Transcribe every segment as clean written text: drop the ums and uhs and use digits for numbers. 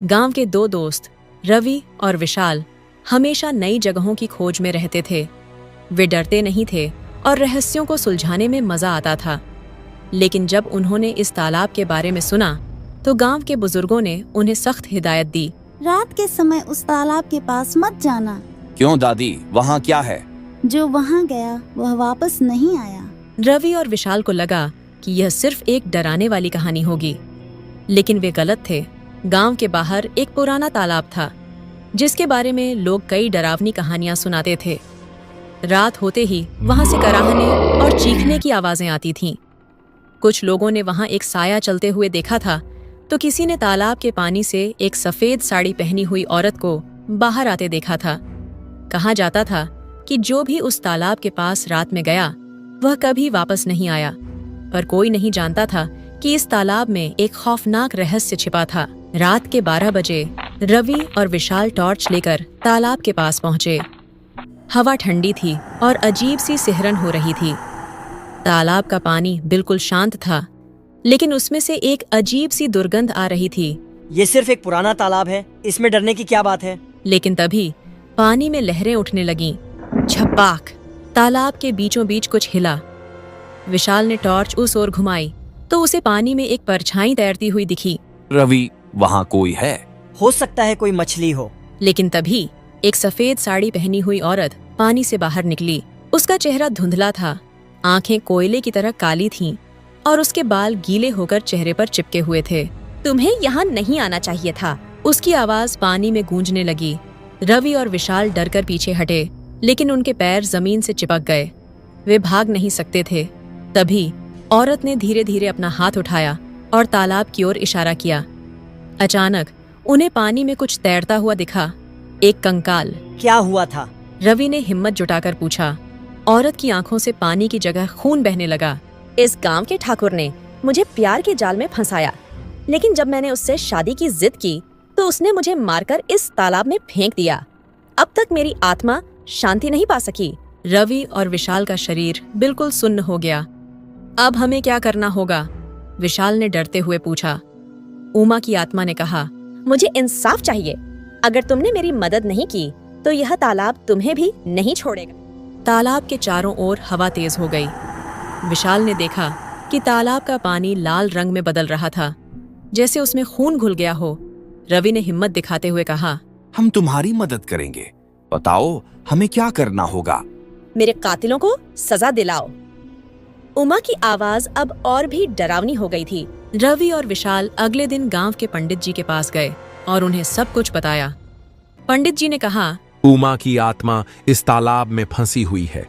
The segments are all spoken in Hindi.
गांव के दो दोस्त रवि और विशाल हमेशा नई जगहों की खोज में रहते थे। वे डरते नहीं थे और रहस्यों को सुलझाने में मजा आता था। लेकिन जब उन्होंने इस तालाब के बारे में सुना तो गांव के बुजुर्गों ने उन्हें सख्त हिदायत दी। रात के समय उस तालाब के पास मत जाना। क्यों दादी, वहाँ क्या है? जो वहाँ गया वह वापस नहीं आया। रवि और विशाल को लगा कि यह सिर्फ एक डराने वाली कहानी होगी, लेकिन वे गलत थे। गांव के बाहर एक पुराना तालाब था जिसके बारे में लोग कई डरावनी कहानियां सुनाते थे। रात होते ही वहां से कराहने और चीखने की आवाजें आती थीं। कुछ लोगों ने वहां एक साया चलते हुए देखा था तो किसी ने तालाब के पानी से एक सफेद साड़ी पहनी हुई औरत को बाहर आते देखा था। कहा जाता था कि जो भी उस तालाब के पास रात में गया वह कभी वापस नहीं आया, पर कोई नहीं जानता था कि इस तालाब में एक खौफनाक रहस्य छिपा था। रात के 12 बजे रवि और विशाल टॉर्च लेकर तालाब के पास पहुंचे। हवा ठंडी थी और अजीब सी सिहरन हो रही थी। तालाब का पानी बिल्कुल शांत था, लेकिन उसमें से एक अजीब सी दुर्गंध आ रही थी। ये सिर्फ एक पुराना तालाब है, इसमें डरने की क्या बात है? लेकिन तभी पानी में लहरें उठने लगीं। छपाक! तालाब के बीचों बीच कुछ हिला। विशाल ने टॉर्च उस ओर घुमाई तो उसे पानी में एक परछाई तैरती हुई दिखी। रवि, वहाँ कोई है? हो सकता है कोई मछली हो। लेकिन तभी एक सफेद साड़ी पहनी हुई औरत पानी से बाहर निकली। उसका चेहरा धुंधला था, आंखें कोयले की तरह काली थीं और उसके बाल गीले होकर चेहरे पर चिपके हुए थे। तुम्हें यहाँ नहीं आना चाहिए था, उसकी आवाज पानी में गूंजने लगी। रवि और विशाल डरकर पीछे हटे, लेकिन उनके पैर जमीन से चिपक गए। वे भाग नहीं सकते थे। तभी औरत ने धीरे धीरे अपना हाथ उठाया और तालाब की ओर इशारा किया। अचानक उन्हें पानी में कुछ तैरता हुआ दिखा, एक कंकाल। क्या हुआ था? रवि ने हिम्मत जुटाकर पूछा। औरत की आंखों से पानी की जगह खून बहने लगा। इस गांव के ठाकुर ने मुझे प्यार के जाल में फंसाया, लेकिन जब मैंने उससे शादी की जिद की तो उसने मुझे मारकर इस तालाब में फेंक दिया। अब तक मेरी आत्मा शांति नहीं पा सकी। रवि और विशाल का शरीर बिल्कुल सुन्न हो गया। अब हमें क्या करना होगा? विशाल ने डरते हुए पूछा। उमा की आत्मा ने कहा, मुझे इंसाफ चाहिए। अगर तुमने मेरी मदद नहीं की तो यह तालाब तुम्हें भी नहीं छोड़ेगा। तालाब के चारों ओर हवा तेज हो गई। विशाल ने देखा कि तालाब का पानी लाल रंग में बदल रहा था, जैसे उसमें खून घुल गया हो। रवि ने हिम्मत दिखाते हुए कहा, हम तुम्हारी मदद करेंगे। बताओ, हमें क्या करना होगा? मेरे कातिलों को सजा दिलाओ। उमा की आवाज अब और भी डरावनी हो गई थी। रवि और विशाल अगले दिन गांव के पंडित जी के पास गए और उन्हें सब कुछ बताया। पंडित जी ने कहा, उमा की आत्मा इस तालाब में फंसी हुई है।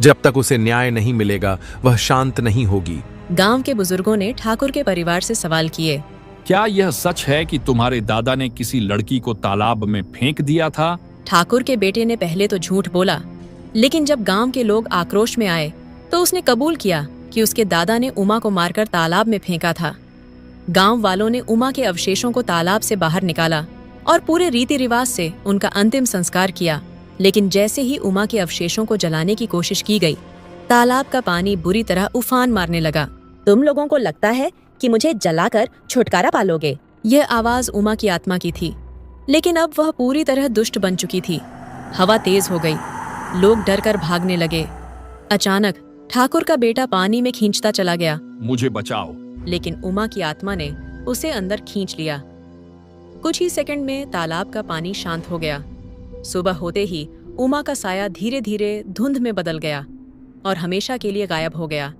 जब तक उसे न्याय नहीं मिलेगा वह शांत नहीं होगी। गांव के बुजुर्गों ने ठाकुर के परिवार से सवाल किए, क्या यह सच है कि तुम्हारे दादा ने किसी लड़की को तालाब में फेंक दिया था? ठाकुर के बेटे ने पहले तो झूठ बोला, लेकिन जब गांव के लोग आक्रोश में आए तो उसने कबूल किया कि उसके दादा ने उमा को मारकर तालाब में फेंका था। गांव वालों ने उमा के अवशेषों को तालाब से बाहर निकाला और पूरे रीति रिवाज से उनका अंतिम संस्कार किया। लेकिन जैसे ही उमा के अवशेषों को जलाने की कोशिश की गई, तालाब का पानी बुरी तरह उफान मारने लगा। तुम लोगों को लगता है कि मुझे जलाकर छुटकारा पालोगे? यह आवाज उमा की आत्मा की थी, लेकिन अब वह पूरी तरह दुष्ट बन चुकी थी। हवा तेज हो गई, लोग डरकर भागने लगे। अचानक ठाकुर का बेटा पानी में खींचता चला गया। मुझे बचाओ। लेकिन उमा की आत्मा ने उसे अंदर खींच लिया। कुछ ही सेकंड में तालाब का पानी शांत हो गया। सुबह होते ही उमा का साया धीरे धीरे धुंध में बदल गया और हमेशा के लिए गायब हो गया।